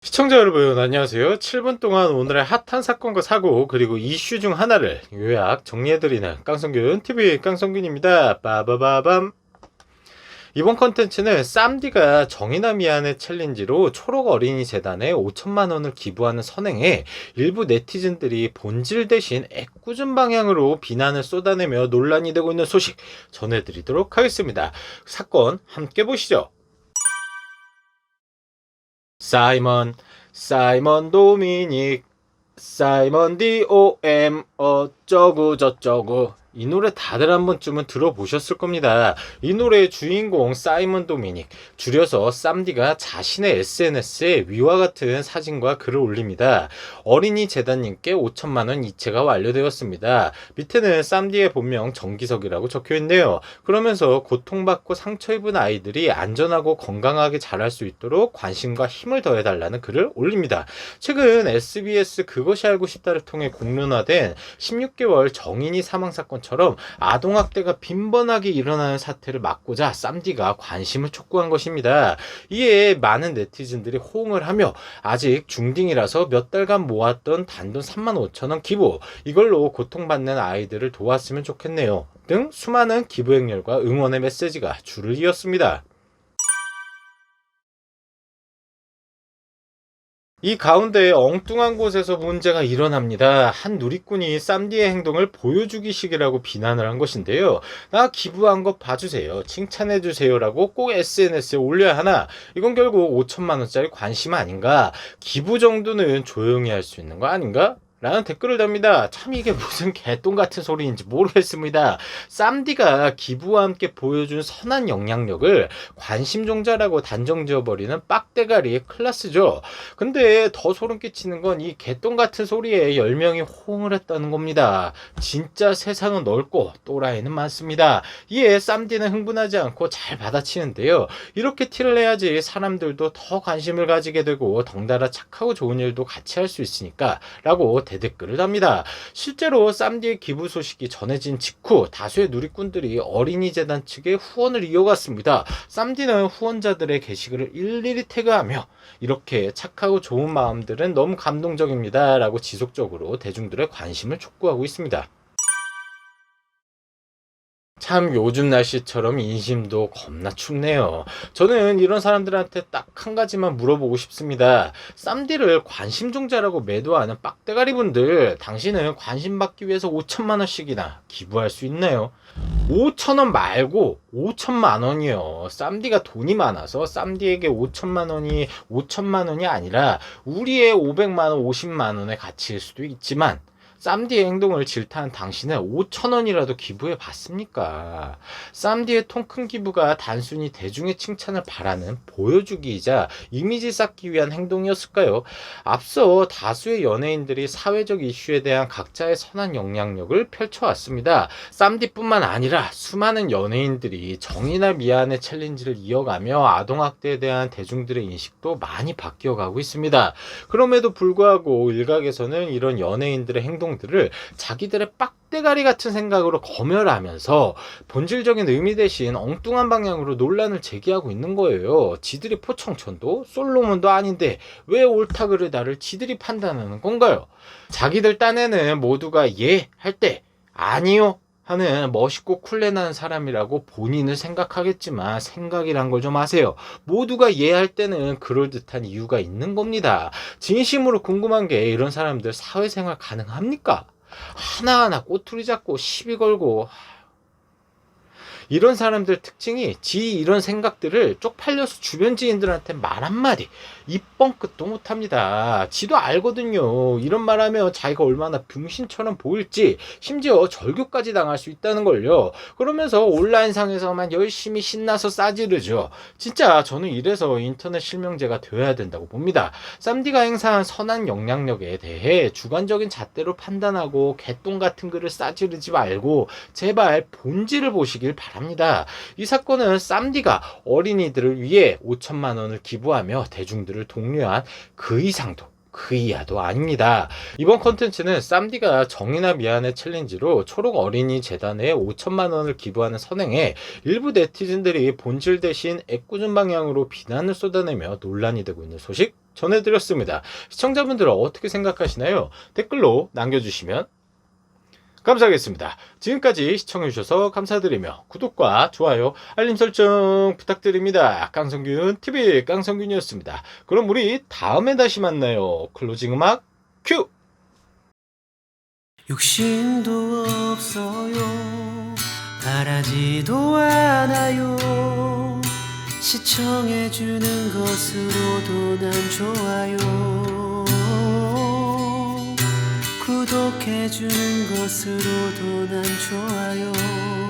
시청자 여러분 안녕하세요. 7분 동안 오늘의 핫한 사건과 사고 그리고 이슈 중 하나를 요약 정리해드리는 깡성균 TV 깡성균입니다. 빠바바밤. 이번 컨텐츠는 쌈디가 정의나 미안해 챌린지로 초록 어린이 재단에 5천만 원을 기부하는 선행에 일부 네티즌들이 본질 대신 애꿎은 방향으로 비난을 쏟아내며 논란이 되고 있는 소식 전해드리도록 하겠습니다. 사건 함께 보시죠. 사이먼 도미닉 사이먼 DOM 어쩌고 저쩌고 이 노래 다들 한 번쯤은 들어보셨을 겁니다. 이 노래의 주인공 사이먼 도미닉, 줄여서 쌈디가 자신의 SNS에 위와 같은 사진과 글을 올립니다. 어린이 재단님께 5천만 원 이체가 완료되었습니다. 밑에는 쌈디의 본명 정기석이라고 적혀있네요. 그러면서 고통받고 상처 입은 아이들이 안전하고 건강하게 자랄 수 있도록 관심과 힘을 더해달라는 글을 올립니다. 최근 SBS 그것이 알고 싶다를 통해 공론화된 16개월 정인이 사망 사건처럼 아동학대가 빈번하게 일어나는 사태를 막고자 쌈디가 관심을 촉구한 것입니다. 이에 많은 네티즌들이 호응을 하며 아직 중딩이라서 몇 달간 모았던 단돈 35,000원 기부, 이걸로 고통받는 아이들을 도왔으면 좋겠네요 등 수많은 기부 행렬과 응원의 메시지가 줄을 이었습니다. 이 가운데 엉뚱한 곳에서 문제가 일어납니다. 한 누리꾼이 쌈디의 행동을 보여주기식이라고 비난을 한 것인데요. 나 기부한 거 봐주세요, 칭찬해주세요 라고 꼭 SNS에 올려야 하나? 이건 결국 5천만 원짜리 관심 아닌가? 기부 정도는 조용히 할 수 있는 거 아닌가? 라는 댓글을 답니다. 참 이게 무슨 개똥 같은 소리인지 모르겠습니다. 쌈디가 기부와 함께 보여준 선한 영향력을 관심종자라고 단정 지어버리는 빡대가리의 클래스죠. 근데 더 소름 끼치는 건 이 개똥 같은 소리에 10명이 호응을 했다는 겁니다. 진짜 세상은 넓고 또라이는 많습니다. 이에 쌈디는 흥분하지 않고 잘 받아치는데요. 이렇게 티를 내야지 사람들도 더 관심을 가지게 되고 덩달아 착하고 좋은 일도 같이 할 수 있으니까 라고 대댓글을 답니다. 실제로 쌈디의 기부 소식이 전해진 직후 다수의 누리꾼들이 어린이 재단 측에 후원을 이어갔습니다. 쌈디는 후원자들의 게시글을 일일이 태그하며 이렇게 착하고 좋은 마음들은 너무 감동적입니다 라고 지속적으로 대중들의 관심을 촉구하고 있습니다. 참 요즘 날씨처럼 인심도 겁나 춥네요. 저는 이런 사람들한테 딱 한 가지만 물어보고 싶습니다. 쌈디를 관심종자라고 매도하는 빡대가리 분들, 당신은 관심 받기 위해서 5천만 원씩이나 기부할 수 있나요? 5천 원 말고 5천만 원이요. 쌈디가 돈이 많아서 쌈디에게 5천만 원이 아니라 우리의 500만 원, 50만 원의 가치일 수도 있지만 쌈디의 행동을 질타한 당신은 5천 원이라도 기부해 봤습니까? 쌈디의 통 큰 기부가 단순히 대중의 칭찬을 바라는 보여주기이자 이미지 쌓기 위한 행동이었을까요? 앞서 다수의 연예인들이 사회적 이슈에 대한 각자의 선한 영향력을 펼쳐왔습니다. 쌈디뿐만 아니라 수많은 연예인들이 정의나 미안해 챌린지를 이어가며 아동학대에 대한 대중들의 인식도 많이 바뀌어가고 있습니다. 그럼에도 불구하고 일각에서는 이런 연예인들의 행동들을 자기들의 빡대가리 같은 생각으로 검열하면서 본질적인 의미 대신 엉뚱한 방향으로 논란을 제기하고 있는 거예요. 지들이 포청천도 솔로몬도 아닌데 왜 옳다 그르다를 지들이 판단하는 건가요? 자기들 딴에는 모두가 예 할 때 아니요 하는 멋있고 쿨레나는 사람이라고 본인을 생각하겠지만 생각이란 걸 좀 아세요. 모두가 이해할 때는 그럴듯한 이유가 있는 겁니다. 진심으로 궁금한 게 이런 사람들 사회생활 가능합니까? 하나하나 꼬투리 잡고 시비 걸고, 이런 사람들 특징이 지 이런 생각들을 쪽팔려서 주변 지인들한테 말 한마디 입 뻥끗도 못합니다. 지도 알거든요. 이런 말하면 자기가 얼마나 병신처럼 보일지, 심지어 절교까지 당할 수 있다는 걸요. 그러면서 온라인상에서만 열심히 신나서 싸지르죠. 진짜 저는 이래서 인터넷 실명제가 되어야 된다고 봅니다. 쌈디가 행사한 선한 영향력에 대해 주관적인 잣대로 판단하고 개똥 같은 글을 싸지르지 말고 제발 본질을 보시길 바랍니다. 이 사건은 쌈디가 어린이들을 위해 5천만 원을 기부하며 대중들을 독려한 그 그 이하도 아닙니다. 이번 컨텐츠는 쌈디가 정의나 미안해 챌린지로 초록 어린이 재단에 5천만 원을 기부하는 선행에 일부 네티즌들이 본질 대신 애꿎은 방향으로 비난을 쏟아내며 논란이 되고 있는 소식 전해드렸습니다. 시청자분들은 어떻게 생각하시나요? 댓글로 남겨주시면 감사하겠습니다. 지금까지 시청해주셔서 감사드리며 구독과 좋아요, 알림 설정 부탁드립니다. 깡성균TV 깡성균이었습니다. 그럼 우리 다음에 다시 만나요. 클로징 음악 큐! 욕심도 없어요. 바라지도 않아요. 시청해주는 것으로도 난 좋아요. 구독해주는 것으로도 난 좋아요.